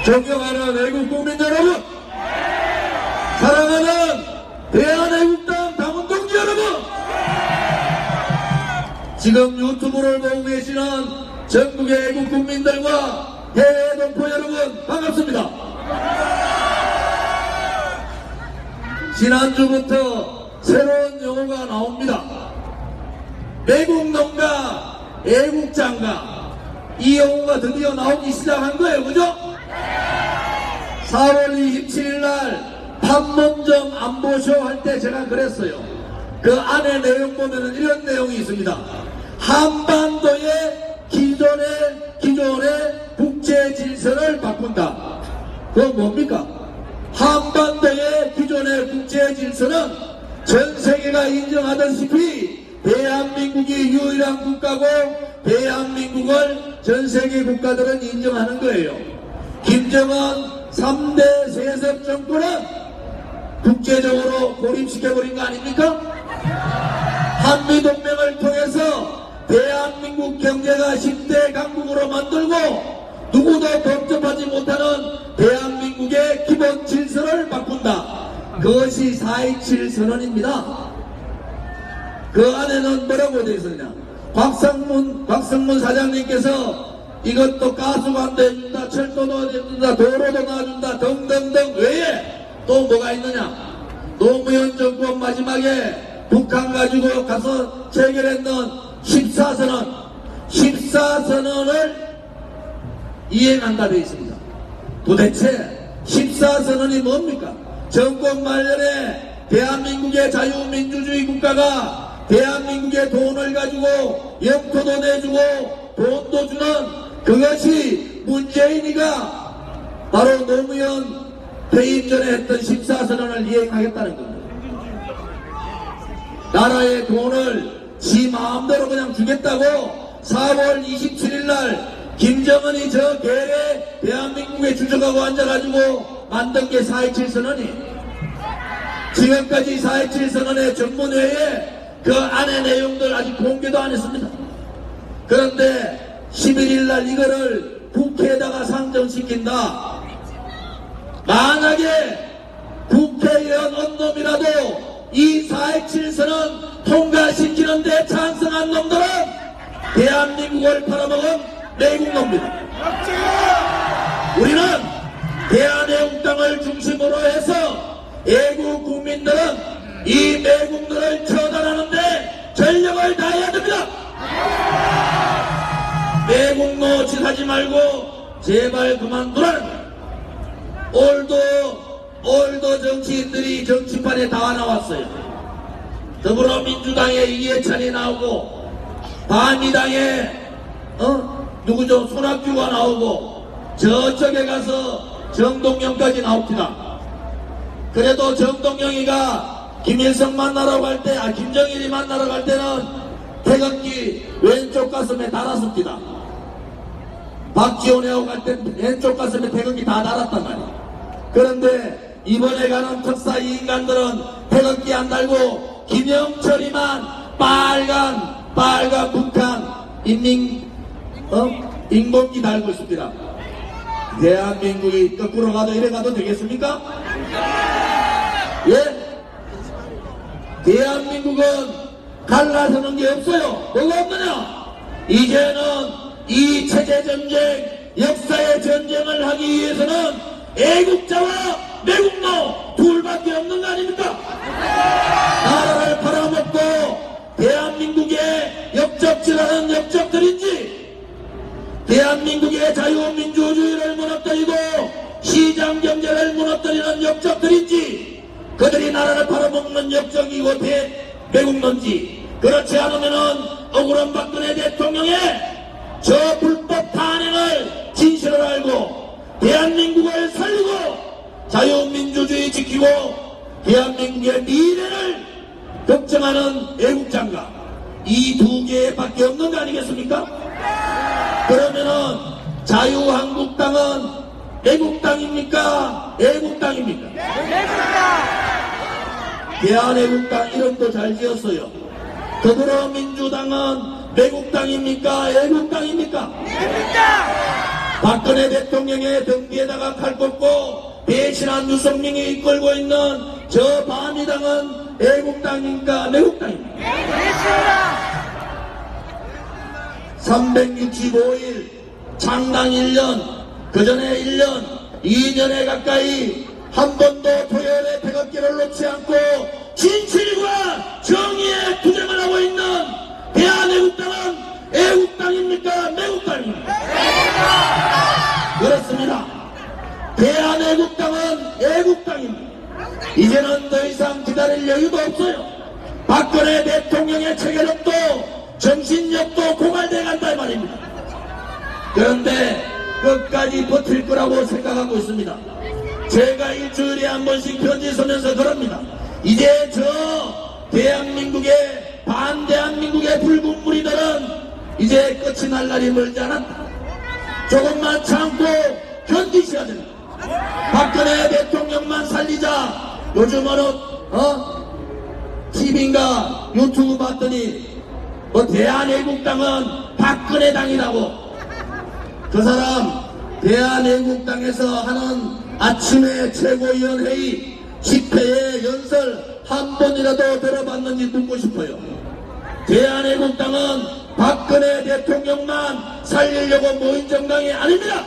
존경하는 애국 국민 여러분, 사랑하는 대한애국당 당원동지 여러분, 지금 유튜브를 보고 계시는 전국의 애국 국민들과 해외 동포 여러분 반갑습니다. 지난주부터 새로운 용어가 나옵니다. 매국농가, 애국장가, 이 용어가 드디어 나오기 시작한 거예요. 그죠? 4월 27일 날 판문점 안보쇼 할 때 제가 그랬어요. 그 안에 내용 보면은 이런 내용이 있습니다. 한반도의 기존의 국제 질서를 바꾼다. 그건 뭡니까? 한반도의 기존의 국제 질서는 전 세계가 인정하다시피 대한민국이 유일한 국가고 대한민국을 전 세계 국가들은 인정하는 거예요. 김정은 3대 세습 정권은 국제적으로 고립시켜버린 거 아닙니까? 한미동맹을 통해서 대한민국 경제가 10대 강국으로 만들고 누구도 범접하지 못하는 대한민국의 기본 질서를 바꾼다. 그것이 4.27 선언입니다. 그 안에는 뭐라고 되어 있었냐? 곽성문 사장님께서 이것도 가수가 내준다, 철도도 내준다, 도로도 놔준다 등등등 외에 또 뭐가 있느냐? 노무현 정권 마지막에 북한 가지고 가서 체결했는 14선언을 이행한다 되어 있습니다. 도대체 14선언이 뭡니까? 정권 말년에 대한민국의 자유민주주의 국가가 대한민국의 돈을 가지고 영토도 내주고 돈도 주는 그것이 문재인이가 바로 노무현 퇴임 전에 했던 14선언을 이행하겠다는 겁니다. 나라의 돈을 지 마음대로 그냥 주겠다고 4월 27일 날 김정은이 저 계례 대한민국에 주저가고 앉아가지고 만든 게 4.27 선언이. 지금까지 4.27 선언의 전문회의에 그 안의 내용들 아직 공개도 안 했습니다. 그런데 11일 날 이거를 국회에다가 상정시킨다. 만약에 국회의원 언놈이라도 이 4.27 선언 통과시키는 데 찬성한 놈들은 대한민국을 팔아먹은 매국노입니다. 우리는 대한애국당을 중심으로 해서 애국 국민들은 이 매국노를 처단하는데 전력을 다해야 됩니다. 매국노 짓하지 말고 제발 그만두라. 올도 정치인들이 정치판에 다 나왔어요. 더불어민주당에 이해찬이 나오고 반미당에 누구죠? 손학규가 나오고 저쪽에 가서 정동영까지 나옵니다. 그래도 정동영이가 김일성 만나러 갈 때, 김정일이 만나러 갈 때는 태극기 왼쪽 가슴에 달았습니다. 박지원하고 갈 때 왼쪽 가슴에 태극기 다 달았단 말이에요. 그런데 이번에 가는 특사 이 인간들은 태극기 안 달고 김영철이만 빨간 북한 인공기 달고 있습니다. 대한민국이 거꾸로 가도 이래 가도 되겠습니까? 예? 대한민국은 갈라서는 게 없어요. 뭐가 없느냐? 이제는 이 체제전쟁, 역사의 전쟁을 하기 위해서는 애국자와 매국노 둘밖에 없는 거 아닙니까? 나라를 팔아먹고 대한민국의 역적질하는 역적들인지, 대한민국의 자유민주주의를 무너뜨리고 시장경제를 무너뜨리는 역적들인지, 그들이 나라를 팔아먹는 역적이고 매국노인지, 그렇지 않으면은 억울한 박근혜 대통령의 저 불법 탄핵을 진실을 알고 대한민국을 살리고 자유민주주의 지키고 대한민국의 미래를 걱정하는 애국장가, 이 두 개밖에 없는 거 아니겠습니까? 그러면은 자유한국당은 애국당입니까? 애국당입니까? 대한애국당 이름도 잘 지었어요. 더불어민주당은 매국당입니까? 애국당입니까? 박근혜 대통령의 등 뒤에다가 칼 꽂고 배신한 유승민이 이끌고 있는 저 바미당은 애국당입니까? 매국당입니까? 365일 창당 1년, 그 전에 1년, 2년에 가까이 한 번도 토요일에 태극기를 놓지 않고 진실과 정의에 투쟁을 하고 있는 대한애국당은 애국당입니까? 매국당입니까? 그렇습니다. 대한애국당은 애국당입니다. 이제는 더 이상 기다릴 여유도 없어요. 박근혜 대통령의 체계력도 정신력도 고갈돼 간다 이 말입니다. 그런데 끝까지 버틸 거라고 생각하고 있습니다. 제가 일주일에 한 번씩 편지 쓰면서 그럽니다. 이제 저 대한민국의 반대한민국의 붉은 무리들은 이제 끝이 날 날이 멀지 않았다. 조금만 참고 견디셔야 됩니다. 박근혜 대통령만 살리자. 요즘은 TV인가 유튜브 봤더니 대한애국당은 박근혜 당이라고. 그 사람 대한애국당에서 하는 아침에 최고위원회의 집회의 연설 한 번이라도 들어봤는지 묻고 싶어요. 대한애국당은 박근혜 대통령만 살리려고 모인 정당이 아닙니다.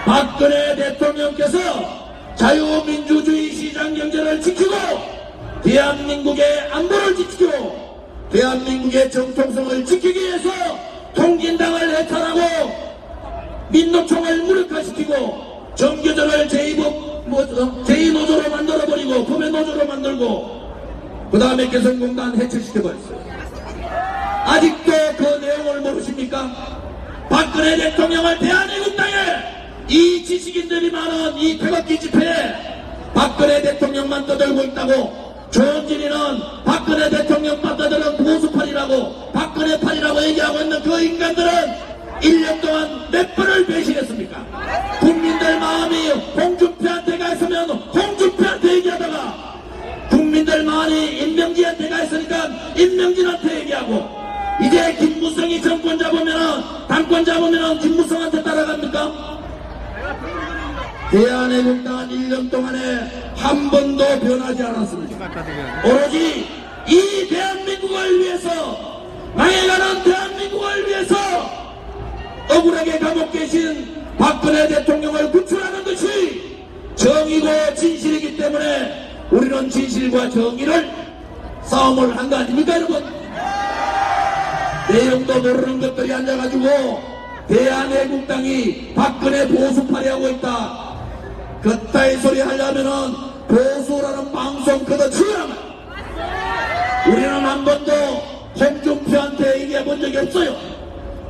박근혜 대통령께서 자유민주주의 시장경제를 지키고 대한민국의 안보를 지키고 대한민국의 정통성을 지키기 위해서 통진당을 해탈하고 민노총을 무력화시키고 정교조를 제2노조로 만들어버리고 구매노조로 만들고 그 다음에 개성공단 해체시켜버렸어요. 아직도 그 내용을 모르십니까? 박근혜 대통령을 대한애국당에 이 지식인들이 많은 이 태극기 집회에 박근혜 대통령만 떠들고 있다고. 조원진이는 박근혜 대통령 받아들은 보수팔이라고 박근혜팔이라고 얘기하고 있는 그 인간들은 1년 동안 몇 번을 배신했습니까? 국민들 마음이 홍준표한테 가 있으면 홍준표한테 얘기하다가 국민들 마음이 임명진한테 가 있으니까 임명진한테 얘기하고 이제 김무성이 정권 잡으면은 당권 잡으면은 김무성한테 따라갑니까? 대한애국당은 1년 동안에 한 번도 변하지 않았습니다. 오로지 이 대한민국을 위해서 망해가는 대한민국을 위해서 억울하게 감옥 계신 박근혜 대통령을 구출하는 것이 정의고 진실이기 때문에 우리는 진실과 정의를 싸움을 한 거 아닙니까 여러분? 내용도 모르는 것들이 앉아가지고 대한애국당이 박근혜 보수팔이 하고 있다. 그따위 소리 하려면은 보수라는 방송 그거 치우라면 우리는 한 번도 홍준표한테 얘기해 본 적이 없어요.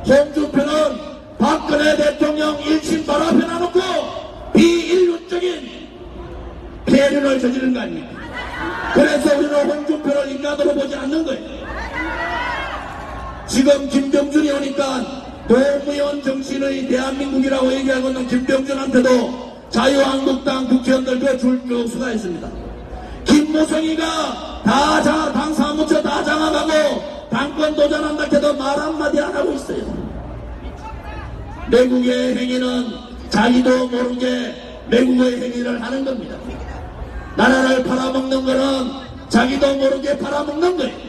홍준표는 박근혜 대통령 1심 바로 앞에 놔놓고 비인륜적인 폐륜을 저지른 거 아닙니까? 그래서 우리는 홍준표를 인간으로 보지 않는 거예요. 지금 김병준이 오니까 노무현 정신의 대한민국이라고 얘기하고 있는 김병준한테도 자유한국당 국회의원들 그 줄 수가있습니다. 김무성이가 당 사무처 다 장악하고 당권 도전한다 해도 말 한마디 안 하고 있어요. 매국의 행위는 자기도 모르게 매국의 행위를 하는 겁니다. 나라를 팔아먹는 거는 자기도 모르게 팔아먹는 거예요.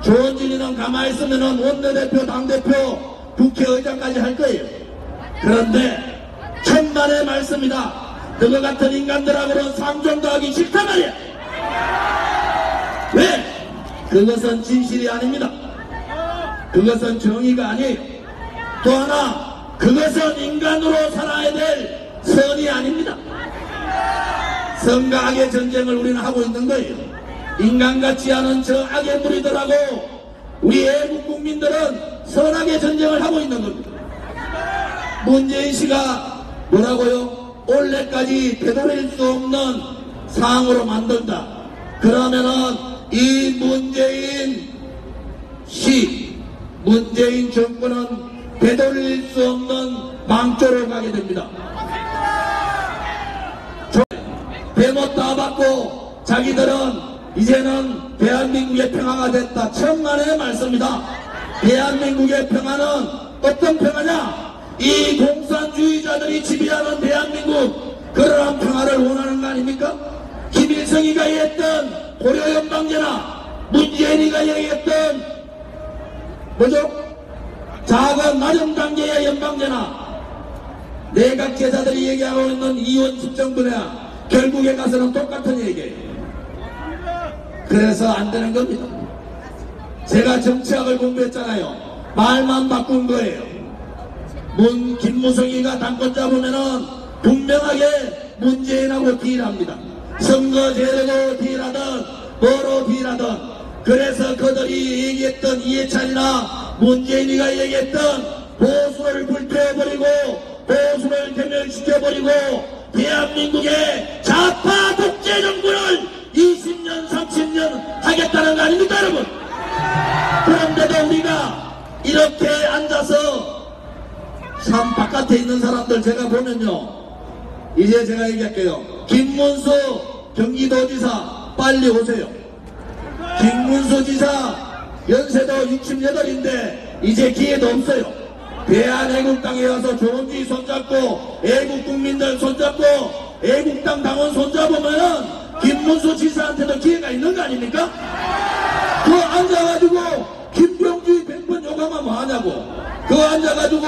조원진이는 가만히 있으면 원내대표, 당대표, 국회의장까지 할 거예요. 그런데 천만의 말씀이다. 너희 같은 인간들하고는 상종도 하기 싫단 말이야. 왜? 그것은 진실이 아닙니다. 그것은 정의가 아니에요. 또 하나 그것은 인간으로 살아야 될 선이 아닙니다. 선과 악의 전쟁을 우리는 하고 있는 거예요. 인간 같지 않은 저 악의 무리들하고 우리 애국 국민들은 선악의 전쟁을 하고 있는 겁니다. 문재인 씨가 뭐라고요? 올해까지 되돌릴 수 없는 상황으로 만든다. 그러면은 이 문재인 정권은 되돌릴 수 없는 망조로 가게 됩니다. 대못 다 받고 자기들은 이제는 대한민국의 평화가 됐다. 천만의 말씀이다. 대한민국의 평화는 어떤 평화냐? 이 공산주의자들이 지배하는 대한민국, 그러한 평화를 원하는 거 아닙니까? 김일성이가 얘기했던 고려연방제나 문재인이가 얘기했던 뭐죠? 작은 낮은 단계의 연방제나 내각 제자들이 얘기하고 있는 이원 집정부나 결국에 가서는 똑같은 얘기예요. 그래서 안 되는 겁니다. 제가 정치학을 공부했잖아요. 말만 바꾼 거예요. 김무성이가 당권 잡으면은 분명하게 문재인하고 딜합니다. 선거제도로 딜하든 뭐로 딜하든. 그래서 그들이 얘기했던 이해찬이나 문재인이가 얘기했던 보수를 불태워버리고 보수를 괴멸시켜버리고 대한민국의 좌파 독재 정부를 20년 30년 하겠다는 거 아닙니까 여러분? 그런데도 우리가 이렇게 앉아서 참 바깥에 있는 사람들 제가 보면요, 이제 제가 얘기할게요. 김문수 경기도지사 빨리 오세요. 김문수 지사 연세도 68인데 이제 기회도 없어요. 대한애국당에 와서 조원지 손잡고 애국 국민들 손잡고 애국당 당원 손잡으면은 김문수 지사한테도 기회가 있는 거 아닙니까? 그 앉아가지고 김병주의 100번 욕하면 뭐하냐고. 그 앉아가지고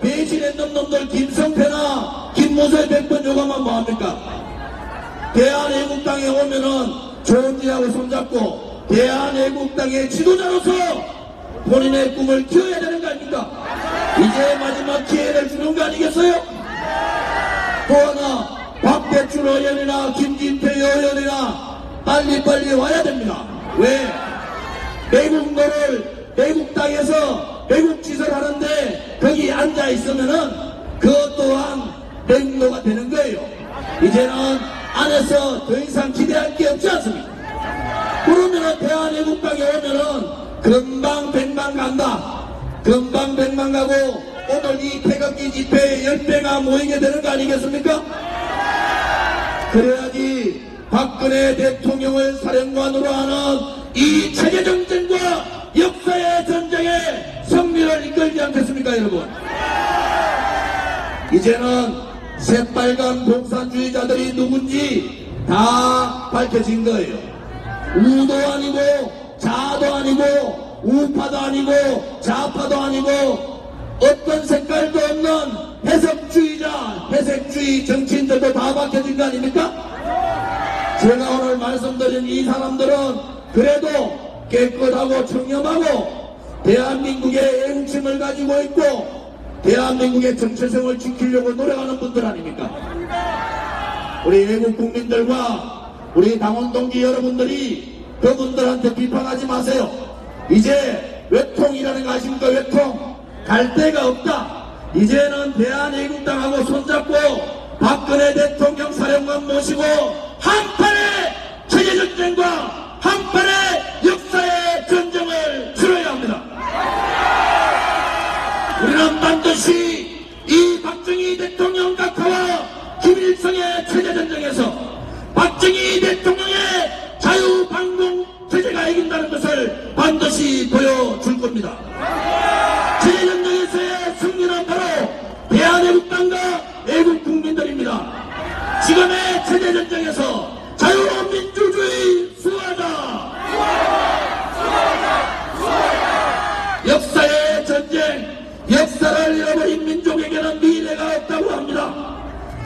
배신했는 놈들 김성태나 김문수의 100번 욕하면 뭐합니까? 대한애국당에 오면은 조원지하고 손잡고 대한애국당의 지도자로서 본인의 꿈을 키워야 되는 거 아닙니까? 이제 마지막 기회를 주는 거 아니겠어요? 또 하나 박대출 의원이나 김진태 의원이나 빨리빨리 와야 됩니다. 왜? 외국 땅에서 외국 짓을 하는데 거기 앉아 있으면은 그것 또한 백로가 되는 거예요. 이제는 안에서 더 이상 기대할 게 없지 않습니까? 그러면은 대한애국당에 오면은 금방 100만 간다. 금방 100만 가고 오늘 이 태극기 집회에 10배가 모이게 되는 거 아니겠습니까? 그래야지 박근혜 대통령을 사령관으로 하는 이 체제정쟁과 역사의 전쟁에 승리를 이끌지 않겠습니까 여러분? 이제는 새빨간 공산주의자들이 누군지 다 밝혀진 거예요. 우도 아니고 자도 아니고 우파도 아니고 좌파도 아니고 어떤 색깔도 없는 해석주의자, 회색주의 정치인들도 다 밝혀진 거 아닙니까? 제가 오늘 말씀드린 이 사람들은 그래도 깨끗하고 청렴하고 대한민국의 애국심을 가지고 있고 대한민국의 정체성을 지키려고 노력하는 분들 아닙니까? 우리 애국 국민들과 우리 당원 동지 여러분들이 그분들한테 비판하지 마세요. 이제 외통이라는 거 아십니까? 외통. 갈 데가 없다. 이제는 대한애국당하고 손잡고 박근혜 대통령 사령관 모시고 한판의 체제전쟁과 한판의 역사의 전쟁을 치러야 합니다. 우리는 반드시 이 박정희 대통령 각하와 김일성의 체제전쟁에서 박정희 대통령의 자유방공 체제가 이긴다는 것을 반드시 보여줄 겁니다. 체제전쟁에서의 승리는 바로 대한애국당과 애국 국민들입니다. 지금의 체제전쟁에서 자유민주주의 수호하자! 역사의 전쟁, 역사를 잃어버린 민족에게는 미래가 없다고 합니다.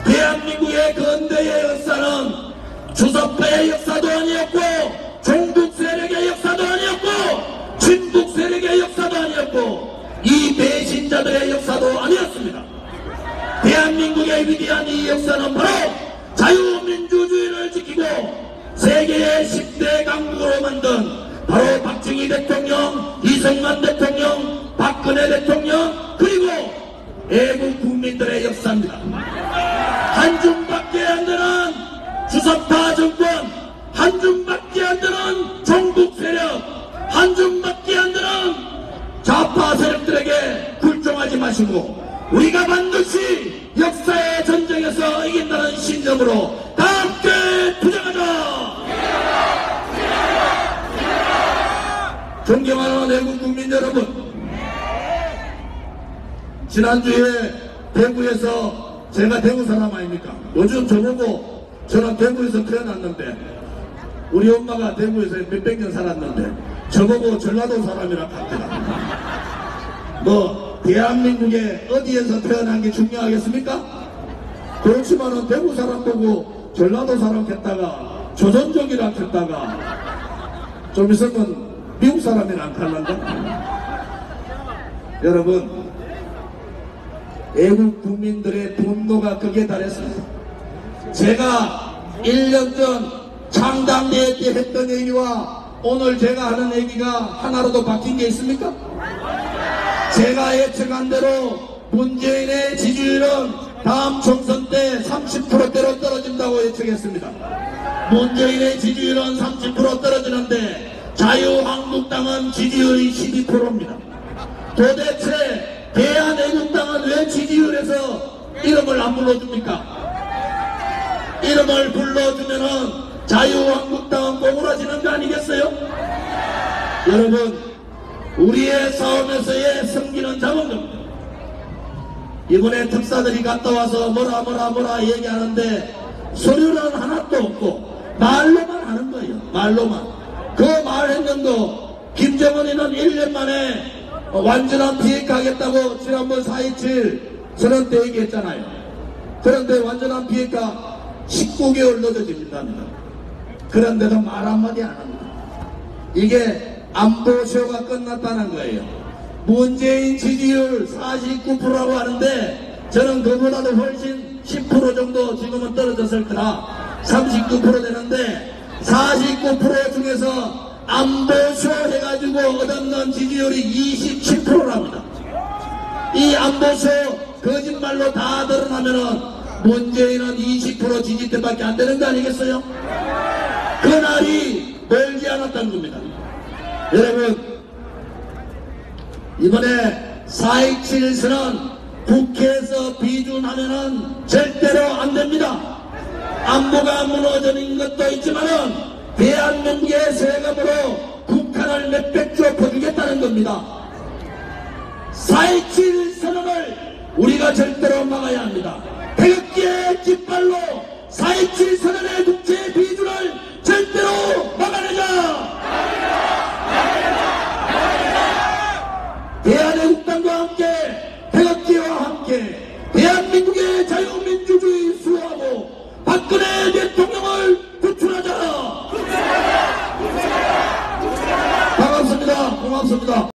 대한민국의 근대의 역사는 주석파의 역사도 아니었고 종북 세력의 역사도 아니었고 친북 세력의 역사도 아니었고 이 배신자들의 역사도 아니었습니다. 대한민국의 위대한 이 역사는 바로 자유민주주의를 지키고 세계의 10대 강국으로 만든 바로 박정희 대통령, 이승만 대통령, 박근혜 대통령 그리고 애국 국민들의 역사입니다. 한줌밖에 안 되는 주석파 정권, 한줌밖에 안 되는 종북 세력, 한줌밖에 안 되는 좌파 세력들에게 굴종하지 마시고 우리가 반드시 역사의 전쟁에서 이긴다는 신념으로 다 함께 투쟁하자! 존경하는 애국 국민 여러분, 지난주에 대구에서, 제가 대구 사람 아닙니까? 요즘 저보고 저는 대구에서 태어났는데 우리 엄마가 대구에서 몇백 년 살았는데 저보고 전라도 사람이라 합니다. 뭐 대한민국에 어디에서 태어난 게 중요하겠습니까? 그렇지만은 대구 사람 보고 전라도 사람 했다가 조선족이라 했다가 좀 있으면 미국 사람이라 안 할란가? 여러분, 외국 국민들의 분노가 극에 달했습니다. 제가 1년 전 창당대회 때 했던 얘기와 오늘 제가 하는 얘기가 하나로도 바뀐 게 있습니까? 제가 예측한 대로 문재인의 지지율은 다음 총선 때 30%대로 떨어진다고 예측했습니다. 문재인의 지지율은 30% 떨어지는데 자유한국당은 지지율이 12%입니다. 도대체 대한애국당은 왜 지지율에서 이름을 안 불러줍니까? 이름을 불러주면은 자유한국당은 꼬꾸라지는 거 아니겠어요? 여러분, 우리의 싸움에서의 승기는 잡은 겁니다. 이번에 특사들이 갔다 와서 뭐라 얘기하는데 서류는 하나도 없고 말로만 하는 거예요. 말로만. 그 말했는데 김정은이는 1년 만에 완전한 비핵화 하겠다고 지난번 4.27 선언 때 얘기했잖아요. 그런데 완전한 비핵화 19개월 늦어집니다. 그런데도 말 한마디 안 합니다. 이게 안보쇼가 끝났다는 거예요. 문재인 지지율 49%라고 하는데 저는 그보다도 훨씬 10% 정도 지금은 떨어졌을 거라 39% 되는데 49% 중에서 안보쇼 해가지고 얻었는 지지율이 27%랍니다. 이 안보쇼 거짓말로 다 드러나면은 문재인은 20% 지지대밖에 안 되는 거 아니겠어요? 그날이 멀지 않았다는 겁니다. 여러분, 이번에 4.27 선언 국회에서 비준하면은 절대로 안 됩니다. 안보가 무너지는 것도 있지만은 대한민국의 세금으로 북한을 몇백조 퍼주겠다는 겁니다. 4.27 선언을 우리가 절대로 막아야 합니다. 태극기의 깃발로 4.27 선언의 국제 비준을 절대로 막아내자!